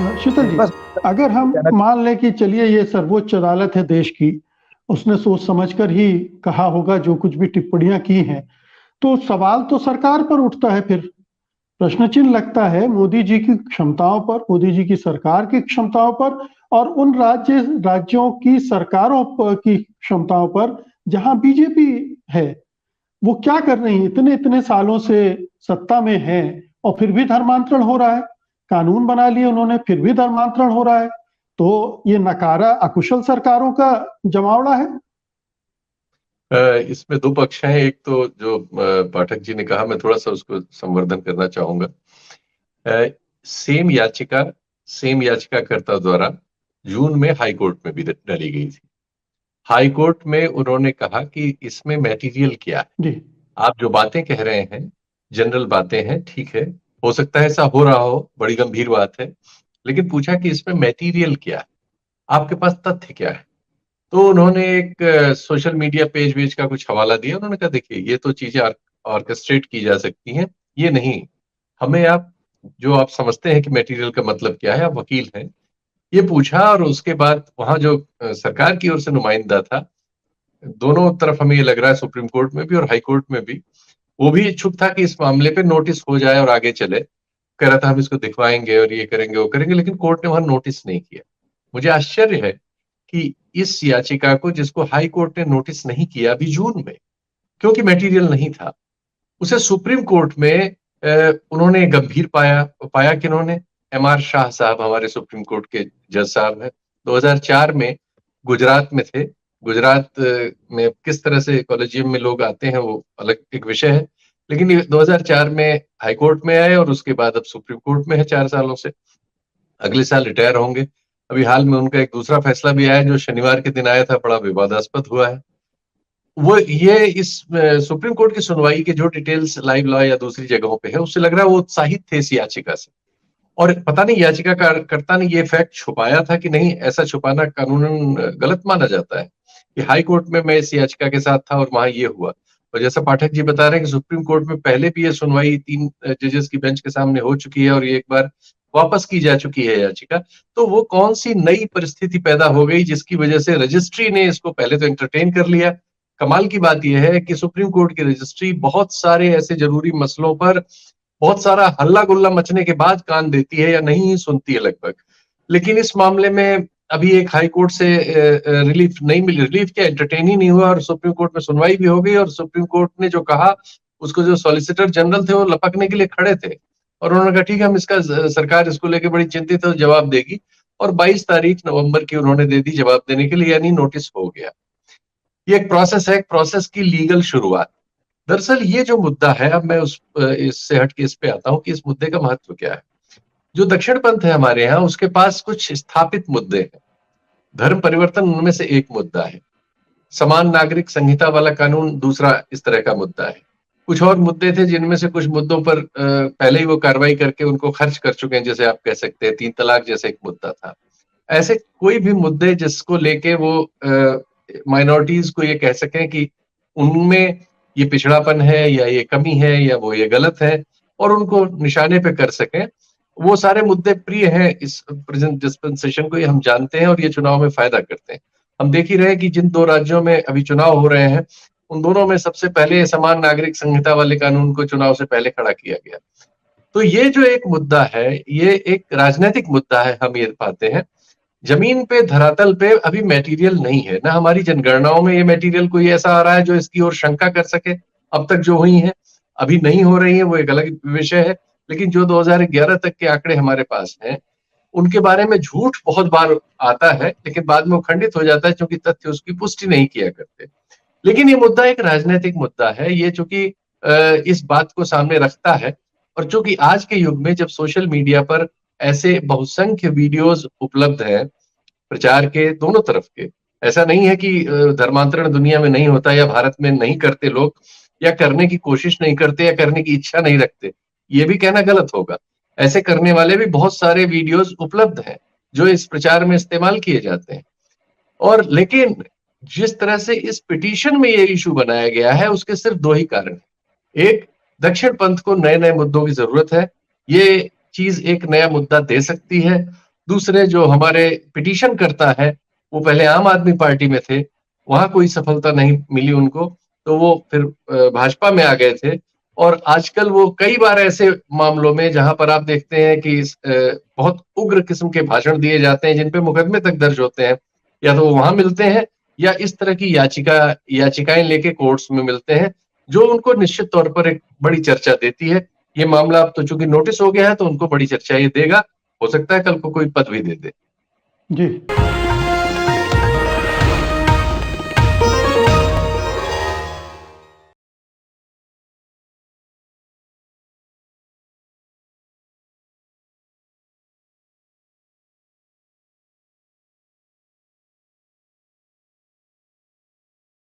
शीतल जी, बस अगर हम कहना। मान लें कि चलिए ये सर्वोच्च अदालत है देश की, उसने सोच समझकर ही कहा होगा जो कुछ भी टिप्पणियां की हैं, तो सवाल तो सरकार पर उठता है फिर। प्रश्न चिन्ह लगता है मोदी जी की क्षमताओं पर, मोदी जी की सरकार की क्षमताओं पर और उन राज्यों की सरकारों की क्षमताओं पर जहां बीजेपी है। वो क्या कर रही है, इतने इतने सालों से सत्ता में है और फिर भी धर्मांतरण हो रहा है। कानून बना लिए उन्होंने, फिर भी धर्मांतरण हो रहा है। तो ये नकारा अकुशल सरकारों का जमावड़ा है। इसमें दो पक्ष हैं। एक तो जो पाठक जी ने कहा, मैं थोड़ा सा उसको संवर्धन करना चाहूंगा। सेम याचिका सेम याचिकाकर्ता द्वारा जून में हाई कोर्ट में भी डाली गई थी। हाई कोर्ट में उन्होंने कहा कि इसमें मटेरियल क्या है। जी। आप जो बातें कह रहे हैं जनरल बातें हैं, ठीक है, हो सकता है ऐसा हो रहा हो, बड़ी गंभीर बात है, लेकिन पूछा कि इसमें मटेरियल क्या है, आपके पास तथ्य क्या है। तो उन्होंने एक सोशल मीडिया पेज वेज का कुछ हवाला दिया। उन्होंने कहा देखिए ये तो चीजें ऑर्केस्ट्रेट की जा सकती हैं, ये नहीं। हमें आप जो आप समझते हैं कि मटेरियल का मतलब क्या है, आप वकील हैं, ये पूछा। और उसके बाद वहां जो सरकार की ओर से नुमाइंदा था, दोनों तरफ हमें ये लग रहा है, सुप्रीम कोर्ट में भी और हाई कोर्ट में भी, वो भी इच्छुक था कि इस मामले पे नोटिस हो जाए और आगे चले। कह रहा था हम इसको दिखवाएंगे और ये करेंगे वो करेंगे, लेकिन कोर्ट ने वहां नोटिस नहीं किया। मुझे आश्चर्य है कि इस याचिका को, जिसको हाई कोर्ट ने नोटिस नहीं किया अभी जून में, क्योंकि मटेरियल नहीं था, उसे सुप्रीम कोर्ट में उन्होंने गंभीर पाया कि उन्होंने, एमआर शाह साहब हमारे सुप्रीम कोर्ट के जज साहब हैं, 2004 में गुजरात में थे। गुजरात में किस तरह से कॉलेजियम में लोग आते हैं वो अलग एक विषय है, लेकिन ये 2004 में हाई कोर्ट में आए और उसके बाद अब सुप्रीम कोर्ट में है 4 सालों से। अगले साल रिटायर होंगे। अभी हाल में उनका एक दूसरा फैसला भी आया जो शनिवार के दिन आया था, बड़ा विवादास्पद हुआ है। वो ये इस सुप्रीम कोर्ट की सुनवाई के जो डिटेल्स लाइव लॉ या दूसरी जगहों पे है, उससे लग रहा है वो उत्साहित थे इस याचिका से। और पता नहीं याचिकाकर्ता ने ये फैक्ट छुपाया था कि नहीं, ऐसा छुपाना कानूनन गलत माना जाता है कि हाई कोर्ट में मैं इस याचिका के साथ था और वहां ये हुआ। और जैसा पाठक जी बता रहे हैं कि सुप्रीम कोर्ट में पहले भी ये सुनवाई 3 जजेस की बेंच के सामने हो चुकी है और ये एक बार वापस की जा चुकी है याचिका। तो वो कौन सी नई परिस्थिति पैदा हो गई जिसकी वजह से रजिस्ट्री ने इसको पहले तो एंटरटेन कर लिया। कमाल की बात यह है कि सुप्रीम कोर्ट की रजिस्ट्री बहुत सारे ऐसे जरूरी मसलों पर बहुत सारा हल्ला गुल्ला मचने के बाद कान देती है या नहीं ही सुनती है लगभग। लेकिन इस मामले में अभी एक हाई कोर्ट से रिलीफ नहीं मिली, रिलीफ क्या, एंटरटेन ही नहीं हुआ, और सुप्रीम कोर्ट में सुनवाई भी हो गई। और सुप्रीम कोर्ट ने जो कहा, उसको जो सॉलिसिटर जनरल थे वो लपकने के लिए खड़े थे और उन्होंने कहा ठीक है, हम इसका, सरकार इसको लेके बड़ी चिंतित है, जवाब देगी। और 22 तारीख नवंबर की उन्होंने दे दी जवाब देने के लिए, यानी नोटिस हो गया। ये एक प्रोसेस है, एक प्रोसेस की लीगल शुरुआत। दरअसल ये जो मुद्दा है, अब मैं इससे हट के इस पे आता हूं कि इस मुद्दे का महत्व क्या है। जो दक्षिण पंथ है हमारे यहाँ, उसके पास कुछ स्थापित मुद्दे हैं। धर्म परिवर्तन उनमें से एक मुद्दा है। समान नागरिक संहिता वाला कानून दूसरा इस तरह का मुद्दा है। कुछ और मुद्दे थे जिनमें से कुछ मुद्दों पर पहले ही वो कार्रवाई करके उनको खर्च कर चुके हैं, जैसे आप कह सकते हैं 3 तलाक जैसे एक मुद्दा था। ऐसे कोई भी मुद्दे जिसको लेके वो माइनॉरिटीज को ये कह सकें कि उनमें ये पिछड़ापन है या ये कमी है या वो ये गलत है, और उनको निशाने पे कर सकें, वो सारे मुद्दे प्रिय हैं इस प्रेजेंट डिस्पेंसेशन को, ये हम जानते हैं और ये चुनाव में फायदा करते हैं। हम देख ही रहे हैं कि जिन 2 राज्यों में अभी चुनाव हो रहे हैं, उन दोनों में सबसे पहले समान नागरिक संहिता वाले कानून को चुनाव से पहले खड़ा किया गया। तो ये जो एक मुद्दा है, ये एक राजनीतिक मुद्दा है, हम ये पाते हैं। जमीन पे, धरातल पे अभी मटेरियल नहीं है, ना हमारी जनगणनाओं में ये मटेरियल कोई ऐसा आ रहा है जो इसकी ओर शंका कर सके। अब तक जो हुई है, अभी नहीं हो रही है, वो एक अलग विषय है। लेकिन जो 2011 तक के आंकड़े हमारे पास हैं, उनके बारे में झूठ बहुत बार आता है, लेकिन बाद में वो खंडित हो जाता है क्योंकि तथ्य उसकी पुष्टि नहीं किया करते। लेकिन ये मुद्दा एक राजनीतिक मुद्दा है। ये चूंकि इस बात को सामने रखता है, और चूंकि आज के युग में जब सोशल मीडिया पर ऐसे बहुसंख्य वीडियोस उपलब्ध हैं प्रचार के दोनों तरफ के, ऐसा नहीं है कि धर्मांतरण दुनिया में नहीं होता या भारत में नहीं करते लोग, या करने की कोशिश नहीं करते या करने की इच्छा नहीं रखते, ये भी कहना गलत होगा। ऐसे करने वाले भी बहुत सारे वीडियोस उपलब्ध हैं जो इस प्रचार में इस्तेमाल किए जाते हैं। और लेकिन जिस तरह से इस पिटीशन में ये इशू बनाया गया है, उसके सिर्फ 2 ही कारण हैं। एक, दक्षिण पंथ को नए नए मुद्दों की जरूरत है, ये चीज एक नया मुद्दा दे सकती है। दूसरे जो हमारे पिटीशन करता है, वो पहले आम आदमी पार्टी में थे, वहां कोई सफलता नहीं मिली उनको, तो वो फिर भाजपा में आ गए थे। और आजकल वो कई बार ऐसे मामलों में जहां पर आप देखते हैं कि बहुत उग्र किस्म के भाषण दिए जाते हैं जिन पे मुकदमे तक दर्ज होते हैं, या तो वो वहां मिलते हैं या इस तरह की याचिकाएं लेके कोर्ट्स में मिलते हैं, जो उनको निश्चित तौर पर एक बड़ी चर्चा देती है। ये मामला अब तो चूंकि नोटिस हो गया है तो उनको बड़ी चर्चा ये देगा, हो सकता है कल को कोई पद भी दे दे। जी।